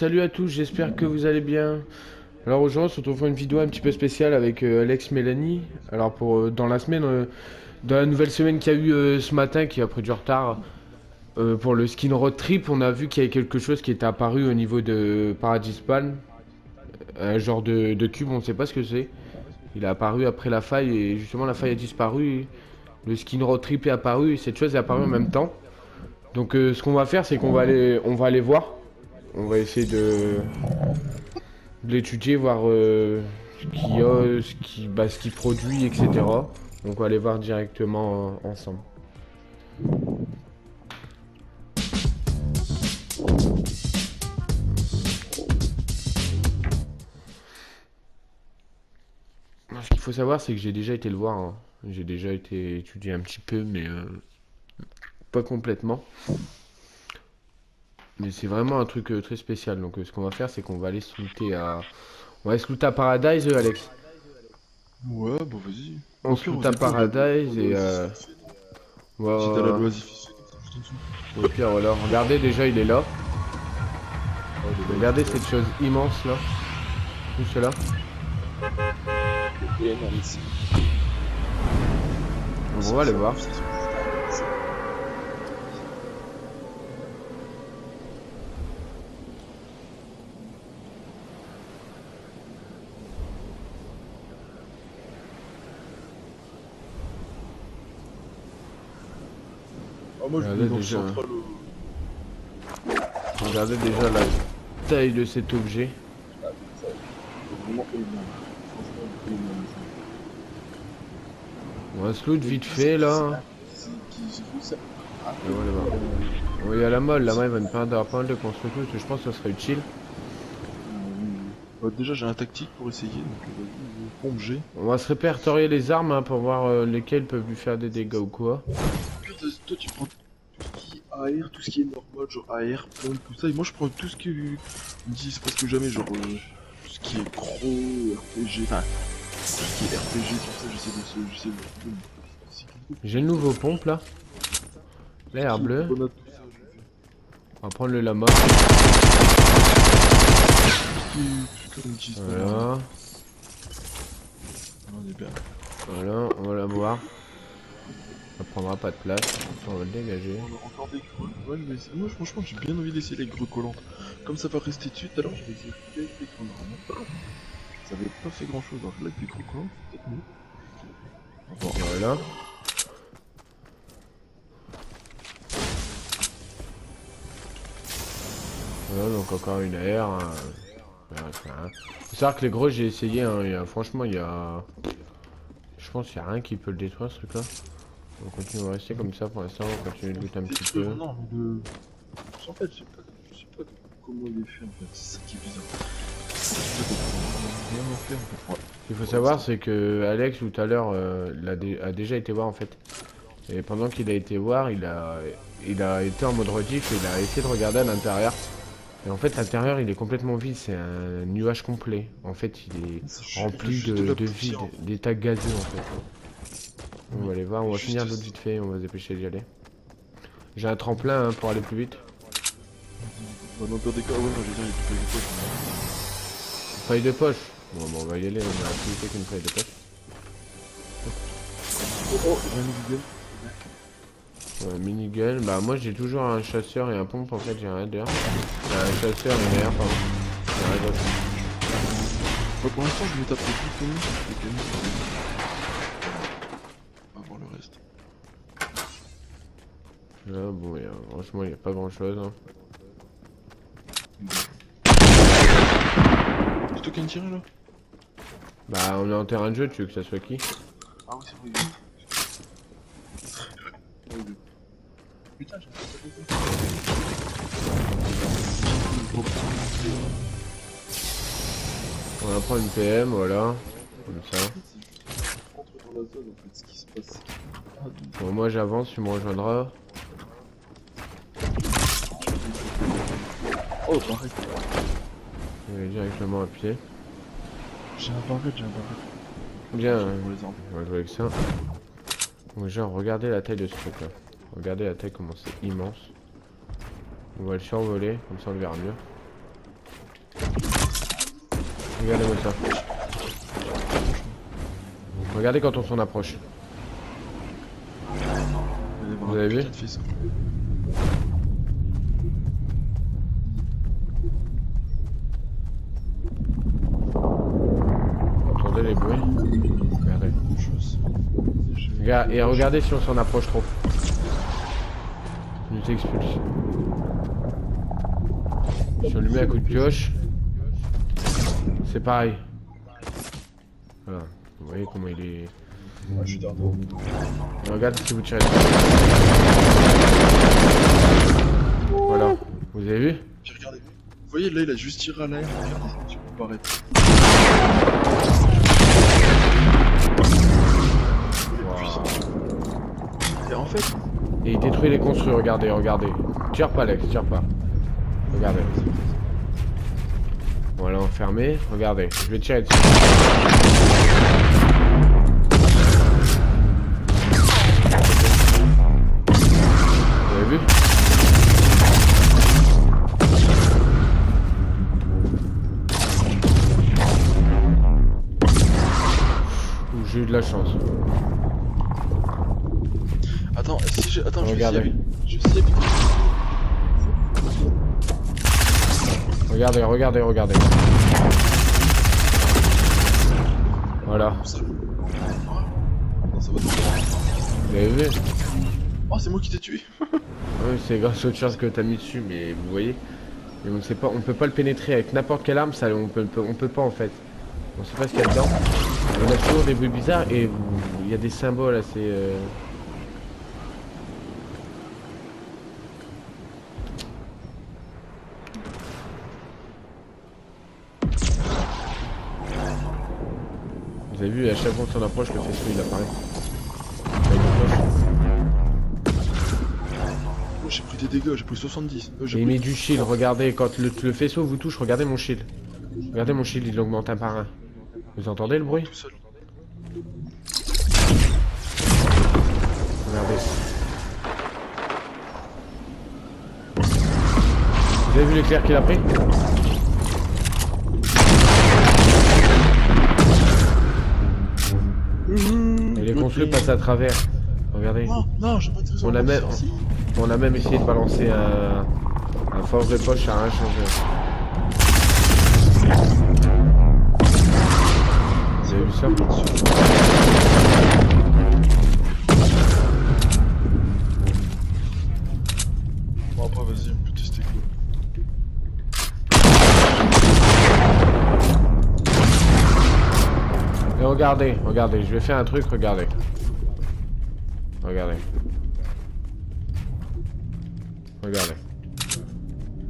Salut à tous, j'espère que vous allez bien. Alors aujourd'hui, on se retrouve pour une vidéo un petit peu spéciale avec Alex Mélanie. Alors pour dans la semaine, dans la nouvelle semaine qu'il y a eu ce matin, qui a pris du retard, pour le skin road trip, on a vu qu'il y avait quelque chose qui était apparu au niveau de Paradis Spawn. Un genre de cube, on ne sait pas ce que c'est. Il a apparu après la faille et justement la faille a disparu. Le skin road trip est apparu et cette chose est apparue en même temps. Donc ce qu'on va faire, c'est qu'on va aller voir. On va essayer de l'étudier, voir ce qu'il y a, ce qu'il produit, etc. Donc on va aller voir directement ensemble. Ce qu'il faut savoir, c'est que j'ai déjà été le voir, hein. J'ai déjà été étudié un petit peu, mais pas complètement. Mais c'est vraiment un truc très spécial. Donc ce qu'on va faire, c'est qu'on va aller se looter à... On va aller se looter à Paradise, Alex. Ouais, bon vas-y. On Au se pire, loot aux à épaules, il y a Paradise et... si t'as la voilà. loisificité, comme ça, je t'en dessous. Au pire, voilà. Regardez, déjà, il est là. Oh, il est là, Regardez il est cette chose immense, là. Tout cela. énorme ici. On va aller voir. Ah, moi je Regardez voulais dans le déjà, central. regardez déjà la taille de cet objet. C'est vraiment énorme. Franchement, énorme. On va se loot vite fait là. J'ai vu ça. Ah, Et on va aller voir. Bon, il y a la molle, là-bas il va nous permettre d'avoir pas mal de constructions, parce que je pense que ça serait utile. Bah, déjà, j'ai un tactique pour essayer, donc vas-y, pompe G. On va se répertorier les armes hein, pour voir lesquelles peuvent lui faire des dégâts ou quoi. Toi, tu prends tout ce qui est AR, tout ce qui est normal, genre AR, pompe, tout ça, et moi je prends tout ce qui me disent presque jamais, genre tout ce qui est gros, RPG, enfin, tout ce qui est RPG, tout ça, j'essaie de trouver une difficulté. J'ai le nouveau pompe là. L'air Tout ce qui est bleu. grenade, tout ça, je fais. On va prendre le lama. Tout ce qui est putain, on utilise pas mal. Voilà. On est bien. Voilà, on va la voir. Ça prendra pas de place. On va le dégager. On a encore des grues. Ouais, je vais essayer. Moi, franchement, j'ai bien envie d'essayer les grues collantes. Comme ça va rester dessus, tout à l'heure, je vais essayer avec des grues collantes. Ça avait pas fait grand chose, alors là, avec des grues collantes, c'est peut-être mieux. Bon, Voilà. Voilà, donc encore une AR. Hein. Faut savoir que les gros j'ai essayé, hein, franchement il y a... Je pense qu'il n'y a rien qui peut le détruire ce truc là. On continue, on va rester comme ça pour l'instant, on va continuer de lutter un petit peu. non, mais le. En fait, je sais pas comment il est fait en fait, c'est ça qui est bizarre. C'est vraiment fait en fait. Ouais. Ce qu'il faut savoir c'est que Alex tout à l'heure a déjà été voir en fait. Et pendant qu'il a été voir, il a été en mode rediff et il a essayé de regarder à l'intérieur. Et en fait l'intérieur il est complètement vide, c'est un nuage complet. En fait il est rempli de vide, d'état gazeux en fait. On va aller voir, on va finir l'autre vite fait, on va se dépêcher d'y aller. J'ai un tremplin hein, pour aller plus vite. Bah, dans le pire des cas, ouais, non, j'ai dit, il y a tout les poches. Une feuille de poche. Bon, on va y aller, on a activité qu'une feuille de poche. Oh, j'ai un minigun. Ouais, minigun, bah moi j'ai toujours un chasseur et un pompe en fait, j'ai un header. Un chasseur et un air, pardon. J'ai un gauche. Bah, pour l'instant, je vais taper tout le monde, les canons. On va voir le reste. Là, bon, franchement, il n'y a pas grand chose. Hein. C'est toi qui as tiré là? Bah, on est en terrain de jeu, tu veux que ça soit qui? Ah oui, c'est vrai. Putain, j'ai pas On va prendre une PM, voilà. Comme ça. rentre dans la zone en fait, ce qui se passe. Bon, moi j'avance, tu me rejoindras. Oh, pareil. Je vais directement à pied. J'ai un barrette, j'ai un barrette. Bien, Pour les armes. on va jouer avec ça. Donc, genre, regardez la taille de ce truc là. Regardez la taille, comment c'est immense. On va le survoler, comme ça on le verra mieux. Regardez-moi ça. Regardez quand on s'en approche. Vous avez vu? Entendez les bruits? Regardez. Et regardez si on s'en approche trop. Il nous expulse. Si on lui met un coup de pioche, c'est pareil. Voilà. Vous voyez comment il est... Ouais, je suis derrière. Regarde si vous tirez dessus. Voilà. Vous avez vu? Puis regardez. Vous voyez là il a juste tiré à l'air. Regardez, tu peux pas arrêter. Et en fait... Et il détruit les construits, regardez, regardez. Tire pas Alex, tire pas. Regardez. Voilà, enfermé, regardez. Je vais tirer dessus. Vous avez vu? J'ai eu de la chance. Attends, si je... Attends, Regardez. Je sais... Regardez, regardez, regardez. Voilà. Non, ça va. Vous avez vu? Oh, c'est moi qui t'ai tué. Oui, c'est grâce aux chances que t'as mis dessus, mais vous voyez. Mais on sait pas, on peut pas le pénétrer avec n'importe quelle arme, ça, on peut pas en fait. On sait pas ce qu'il y a dedans. On a toujours des bruits bizarres et il y a des symboles assez... Vous avez vu, à chaque fois qu'on s'en approche, le faisceau il apparaît. Oh, j'ai pris des dégâts, j'ai pris 70. Et il met du shield, regardez, quand le faisceau vous touche, regardez mon shield. Regardez mon shield, il augmente un par un. Vous entendez le bruit? Tout seul. Regardez. Vous avez vu l'éclair qu'il a pris? Et les construits passent à travers. Regardez. Non, non, j'ai pas de raison. On a même essayé de balancer un force de poche à un changeur. Vous avez vu ça? Bon, après, vas-y, on peut tester quoi. Et regardez, regardez, je vais faire un truc, regardez. Regardez. Regardez.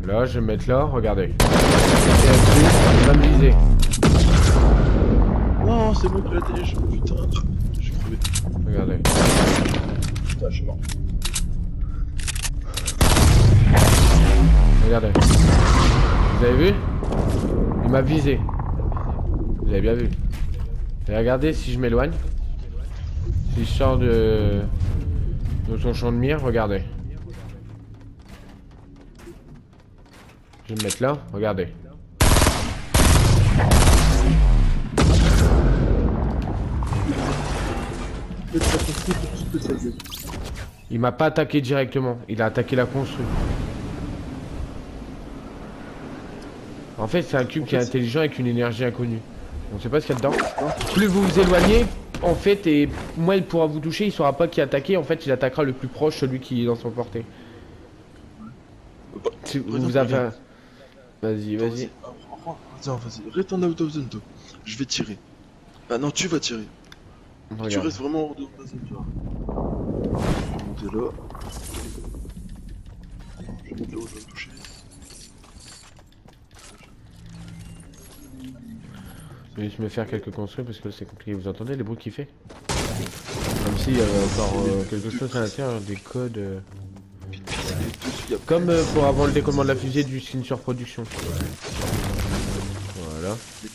Là, je vais me mettre là, regardez. Il va me viser. Non, c'est moi qui l'ai télé, putain, j'ai crevé. Regardez. Putain, je suis mort. Regardez. Vous avez vu? Il m'a visé. Vous avez bien vu. Et regardez si je m'éloigne. Si je sors de son champ de mire, regardez. Je vais me mettre là, regardez. Il m'a pas attaqué directement, il a attaqué la construction. En fait, c'est un cube qui est intelligent avec une énergie inconnue. On sait pas ce qu'il y a dedans. Plus vous vous éloignez, en fait, et moins il pourra vous toucher, il saura pas qui attaquer. En fait, il attaquera le plus proche, celui qui est dans son portée. Si vous avez un... Vas-y, vas-y. Attends, vas-y, retourne out of zone, toi. Je vais tirer. Ah non, tu vas tirer. Tu Regarde. restes vraiment hors de ta zone, tu vois. Je vais monter là. Je vais mettre là où je vais me toucher. Je vais juste me faire quelques construits parce que là c'est compliqué. Vous entendez les bruits qu'il fait? Comme s'il y avait encore quelque chose à l'intérieur, des codes. Comme pour avoir le décollement de la fusée du signe sur production. Voilà. Des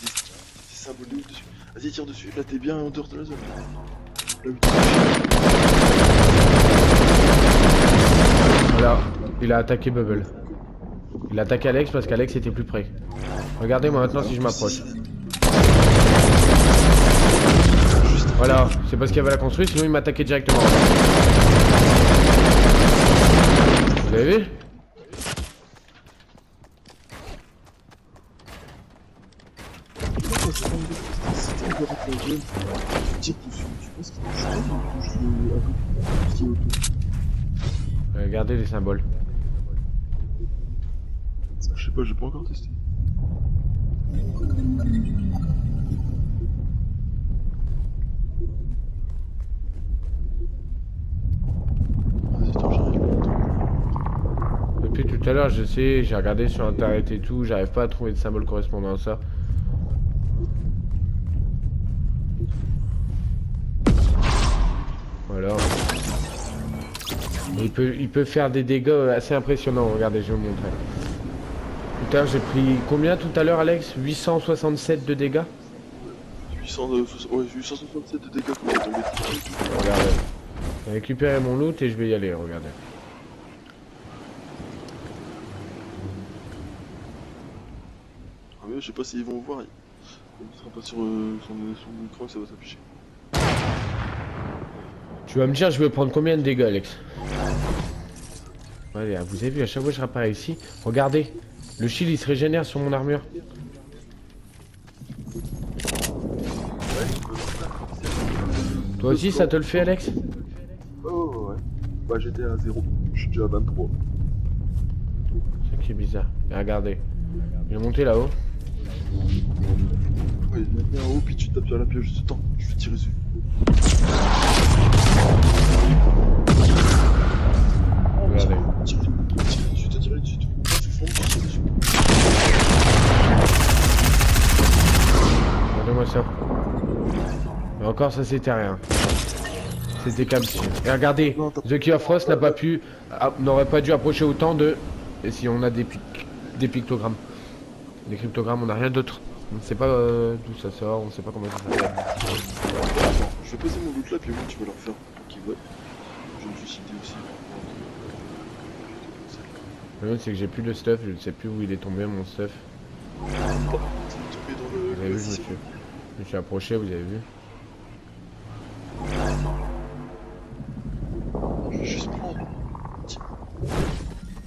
symboles de ouf dessus. Vas-y, tire dessus. Là, t'es bien en dehors de la zone. Là où Voilà. Il a attaqué Bubble. Il attaque Alex parce qu'Alex était plus près. Regardez-moi maintenant si je m'approche. Voilà, c'est parce qu'il y avait la construite, sinon il m'attaquait directement. Vous avez vu? Regardez les symboles. Je sais pas, j'ai pas encore testé. Vas-y, attends, j'arrive. Depuis tout à l'heure, je sais, j'ai regardé sur internet et tout, j'arrive pas à trouver de symbole correspondant à ça. Voilà. Il peut faire des dégâts assez impressionnants, regardez, je vais vous montrer. Tout à l'heure, j'ai pris combien tout à l'heure, Alex? 867 de dégâts? 867 de dégâts quand il est tombé. Regardez. J'ai récupéré mon loot et je vais y aller, regardez. Ah mais je sais pas s'ils vont voir. Il sera pas sur son écran que ça va s'afficher. Tu vas me dire, je vais prendre combien de dégâts, Alex? Ouais, vous avez vu, à chaque fois que je réapparais ici, regardez. Le shield il se régénère sur mon armure. Toi aussi ça te le fait, Alex? Oh ouais. Bah j'étais à 0. Je suis déjà à 23. C'est qui est bizarre. Et regardez. Je vais monter là-haut. Ouais, viens en haut puis tu tapes sur la pioche. Attends, je vais tirer dessus. Regardez. Tire dessus. Tu fonds, tu tires dessus. Regardez-moi ça. Et encore ça c'était rien. C'était capture. Et regardez, The Key of Frost n'a pas pu, n'aurait pas dû approcher autant de... Et si on a des pictogrammes. Des cryptogrammes, on n'a rien d'autre. On ne sait pas d'où ça sort, on ne sait pas comment ça s'appelle. Je vais poser mon loot là puis au moins tu vas leur faire pour qu'ils voient. Je me suis cité aussi. Le problème c'est que j'ai plus de stuff, je ne sais plus où il est tombé mon stuff. C'est tombé dans le... Vous avez vu, je me suis approché, vous avez vu. Je vais juste prendre un petit peu.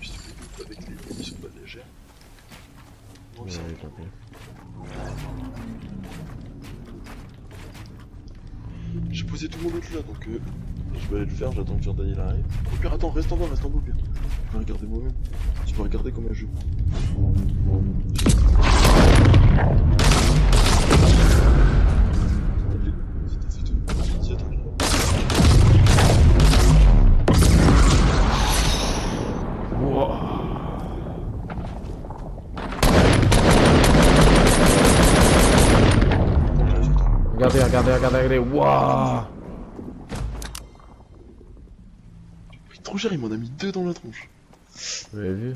Juste avec les munitions pas légères. Non, Ouais, ça va. tant pis. J'ai posé tout mon loot là donc je vais aller le faire, j'attends que Jordan il arrive. Au pire attends, reste en bas au pire. Je vais regarder moi-même. Tu vas regarder combien je prends. Vas-y, attends. Wow. Regardez, waouh. Il est trop cher, il m'en a mis 2 dans la tronche. Vous avez vu?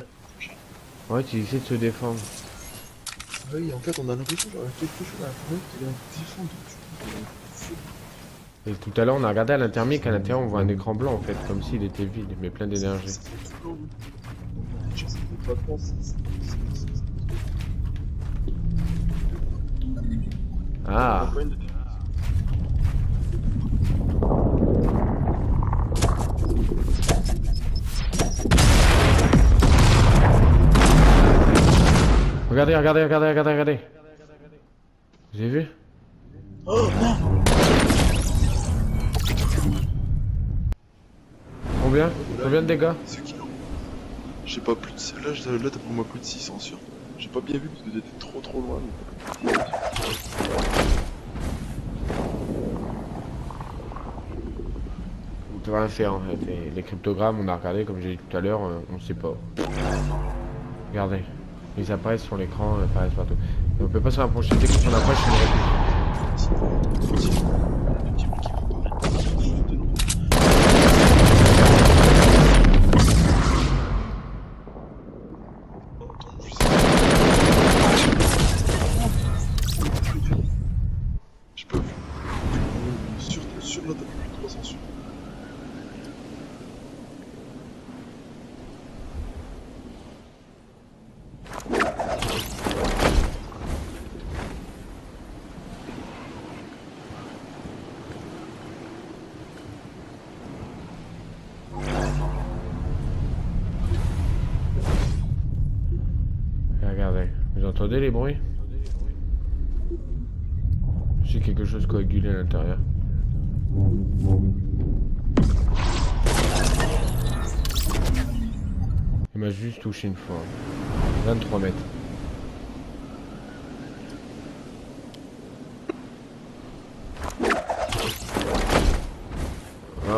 Ouais, tu essaies de se défendre. Ah oui, en fait on a l'impression qu'il y a quelque chose à la fenêtre qui est défendu. Et tout à l'heure, on a regardé à l'intermique, à l'intérieur, on voit un écran blanc en fait, comme s'il était vide, mais plein d'énergie. Ah! Regardez. Vous avez vu? Oh non! Combien de dégâts? J'ai pas plus de... Là t'as pour moi plus de 600 sûr. J'ai pas bien vu parce que t'étais trop loin. Mais... On peut rien faire en fait. Les cryptogrammes, on a regardé comme j'ai dit tout à l'heure, on sait pas. Regardez. Ils apparaissent sur l'écran, ils apparaissent partout. Et on peut pas se rapprocher dès qu'on approche, on aurait pu. J'ai pas vu. Sur la table, 300 sur. entendez les bruits? J'ai quelque chose coagulé à l'intérieur. Il m'a juste touché une fois. 23 mètres. Ouais,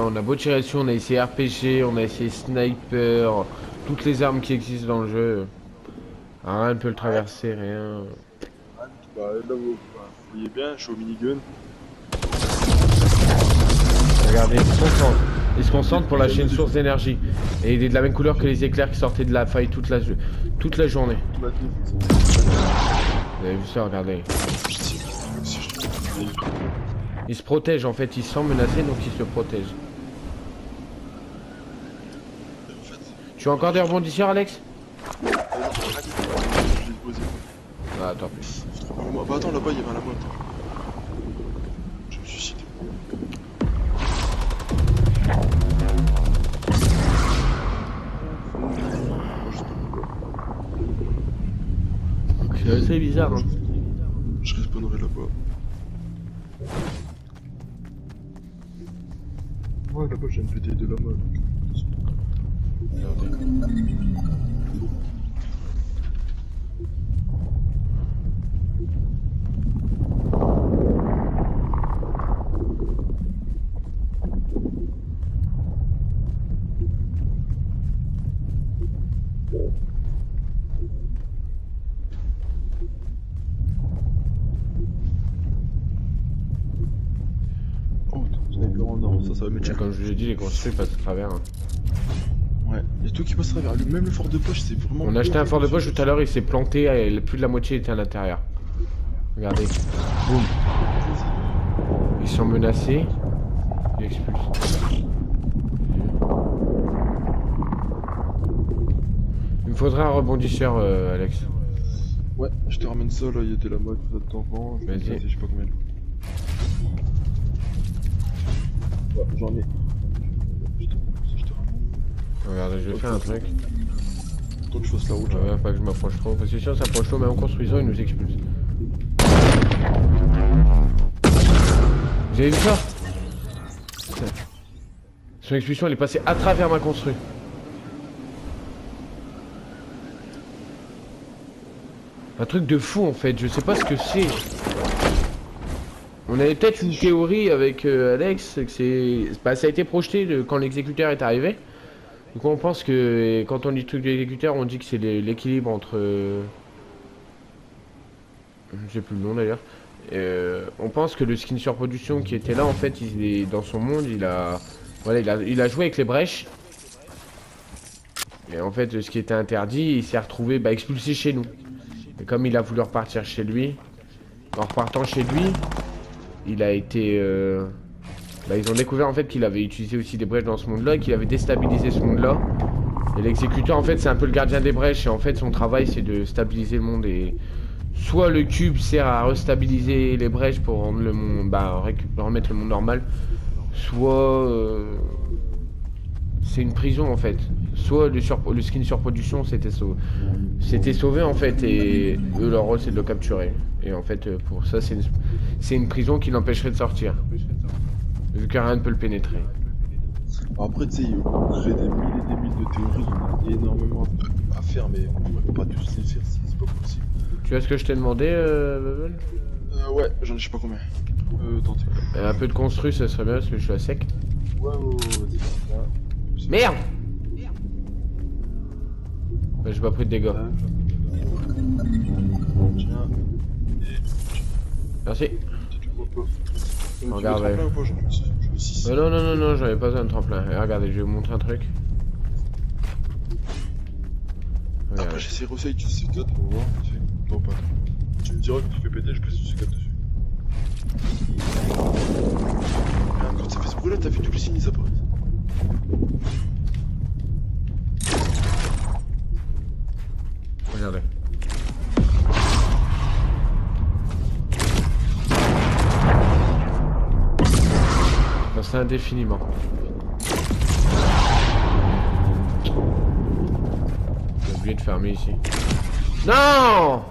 on a beau tirer dessus, on a essayé RPG, on a essayé sniper, toutes les armes qui existent dans le jeu. Rien ne peut le traverser, rien. Bah là vous voyez bien, je suis au minigun. Regardez, il se concentre. Il se concentre pour lâcher une source d'énergie. Et il est de la même couleur que les éclairs qui sortaient de la faille toute la journée. Vous avez vu ça, regardez. Il se protège en fait, il se sent menacé donc il se protège. Tu as encore des rebondisseurs, Alex? Ah, attends. Bah attends, là-bas il y avait un labo. Je me suis cité. C'est assez bizarre, hein. Je respawnerai là-bas. Ouais, là-bas j'ai une pété de la mode. Ça va me tuer. Comme je vous l'ai dit, les construits passent à travers. Hein. Ouais, il y a tout qui passe à travers. Même le fort de poche, c'est vraiment. On a acheté un fort de poche tout à l'heure, il s'est planté, et plus de la moitié était à l'intérieur. Regardez. Boum. Ils sont menacés. Ils expulsent. Il me faudrait un rebondisseur, Alex. Ouais, je te ramène ça là, il y a de la mode d'enfant. Vas-y. Je sais pas combien. Ouais, j'en ai. Je te ramène. Regarde, je vais faire un truc. Tant que je fasse la route. Ouais, pas que je m'approche trop, parce que si on s'approche trop, même en construisant, ils nous expulsent. Vous avez vu ça? Son expulsion, elle est passée à travers ma construit. Un truc de fou en fait, je sais pas ce que c'est. On avait peut-être une théorie avec Alex, que c'est... Bah, ça a été projeté quand l'exécuteur est arrivé. Donc on pense que, et quand on dit truc de l'exécuteur, on dit que c'est l'équilibre entre... Je sais plus le nom d'ailleurs. On pense que le skin surproduction qui était là, en fait, il est dans son monde, il a... Voilà, il a joué avec les brèches. Et en fait, ce qui était interdit, il s'est retrouvé expulsé chez nous. Et comme il a voulu repartir chez lui, en repartant chez lui, il a été... ils ont découvert en fait qu'il avait utilisé aussi des brèches dans ce monde-là et qu'il avait déstabilisé ce monde-là. Et l'exécuteur en fait c'est un peu le gardien des brèches et en fait son travail c'est de stabiliser le monde et... Soit le cube sert à restabiliser les brèches pour rendre le monde... remettre le monde normal. Soit... c'est une prison en fait. Soit le skin surproduction s'était sauvé en fait et eux leur rôle c'est de le capturer. Et en fait pour ça c'est une prison qui l'empêcherait de sortir. Vu que rien ne peut le pénétrer. Après tu sais, on crée des mille et des mille de théories, il y en a énormément à faire mais on pourrait pas tous les faire, c'est pas possible. Tu vois ce que je t'ai demandé Bubble? Ouais, j'en ai je sais pas combien. Tentez. Un peu de construit ça serait bien parce que je suis à sec. Ouais, vas-y. Merde! J'ai pas pris de dégâts. Tiens. Merci. Regarde, ouais. Non, j'avais pas besoin de tremplin. Et regardez, je vais vous montrer un truc. Après, j'essaie de tu sais C4 pour voir. Non, pas. Tu me diras que tu fais péter, je pèse du C4 dessus. Quand ça fait ce bruit là, t'as vu tous les signes, ils apparaissent. Regardez. C'est indéfiniment. J'ai oublié de fermer ici. Non!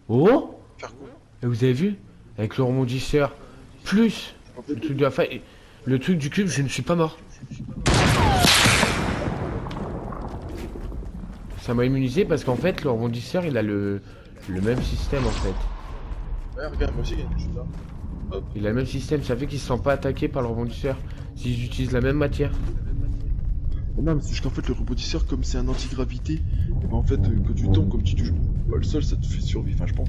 Oh! Faire quoi? Et vous avez vu? Avec le rebondisseur, plus En fait, le truc de la faille, le truc du cube, je ne suis pas mort. Ça m'a immunisé parce qu'en fait, le rebondisseur, il a le même système en fait. ouais, regarde, moi aussi, je suis là. Hop. Il a le même système, ça fait qu'il se sent pas attaqué par le rebondisseur. S'ils utilisent la même matière. Non, mais c'est juste qu'en fait, le rebondisseur, comme c'est un anti-gravité, et ben en fait, quand tu tombes, comme tu touches pas le sol, ça te fait survivre, enfin, je pense.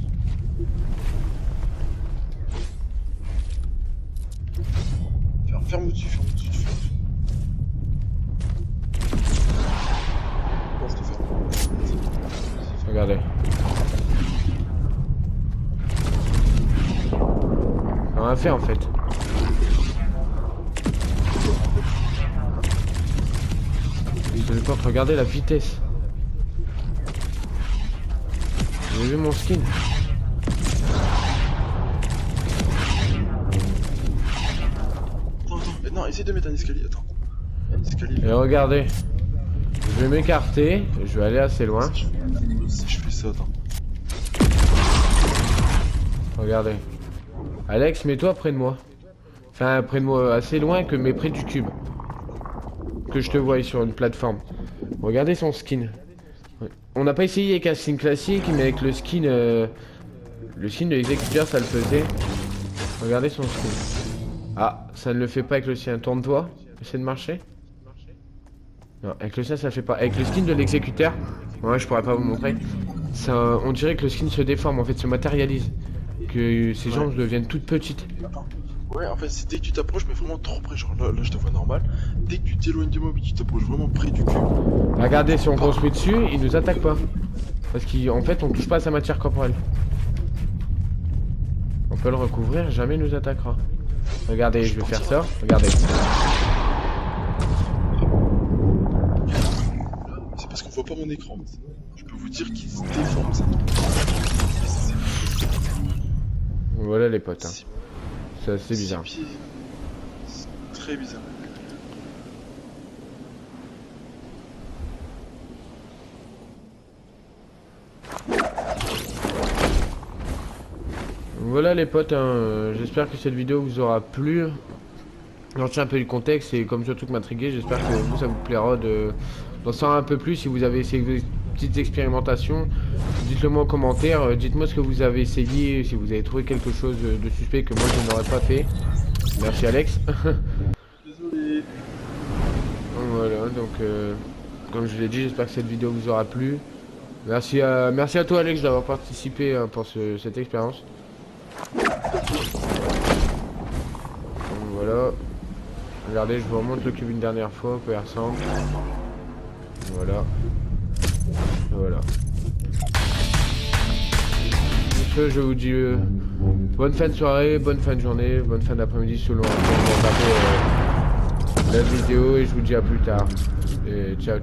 Ferme au-dessus, ferme au-dessus, ferme au-dessus. Bon, je te ferme. Regardez. On a fait en fait. Je compte regarder la vitesse. Vous avez vu mon skin? Attends, non, essaye de mettre un escalier, attends. Un escalier. Et regardez. Je vais m'écarter, je vais aller assez loin. Si je fais ça, attends. Regardez. Alex, mets-toi près de moi. Enfin, près de moi, assez loin que mais près du cube. Que je te voie sur une plateforme. Regardez son skin. On n'a pas essayé avec un skin classique, mais avec le skin de l'exécuteur, ça le faisait. Regardez son skin. Ah, ça ne le fait pas avec le sien. Tourne-toi. Essaie de marcher. Non, avec le sien, ça le fait pas. Avec le skin de l'exécuteur, ouais, je pourrais pas vous montrer. Ça, on dirait que le skin se déforme, en fait, se matérialise. Que ses jambes deviennent toutes petites. Attends. Ouais, en fait, c'est dès que tu t'approches, mais vraiment trop près, genre là je te vois normal. Dès que tu t'éloignes du mob et que tu t'approches vraiment près du cube. Regardez, si on construit dessus, il nous attaque pas. Parce qu'en fait, on touche pas à sa matière corporelle. On peut le recouvrir, jamais il nous attaquera. Regardez, je vais faire ça. Regardez. C'est parce qu'on voit pas mon écran, mais sinon, je peux vous dire qu'il se déforme, ça. Voilà les potes. Hein. C'est assez bizarre. C'est très bizarre. Voilà les potes, hein. J'espère que cette vidéo vous aura plu. J'en tiens un peu du contexte et comme surtout que m'intriguer, j'espère que vous ça vous plaira d'en savoir un peu plus. Si vous avez essayé des petites expérimentations, dites-le moi en commentaire. Dites-moi ce que vous avez essayé, si vous avez trouvé quelque chose de suspect que moi je n'aurais pas fait. Merci Alex. Désolé. Voilà, donc comme je l'ai dit, j'espère que cette vidéo vous aura plu. Merci à toi Alex d'avoir participé pour cette expérience. Donc, voilà. Regardez, je vous remonte le cube une dernière fois, à quoi il ressemble. Voilà. Voilà. Sur ce, je vous dis bonne fin de soirée, bonne fin de journée, bonne fin d'après-midi selon la vidéo et je vous dis à plus tard. Et ciao.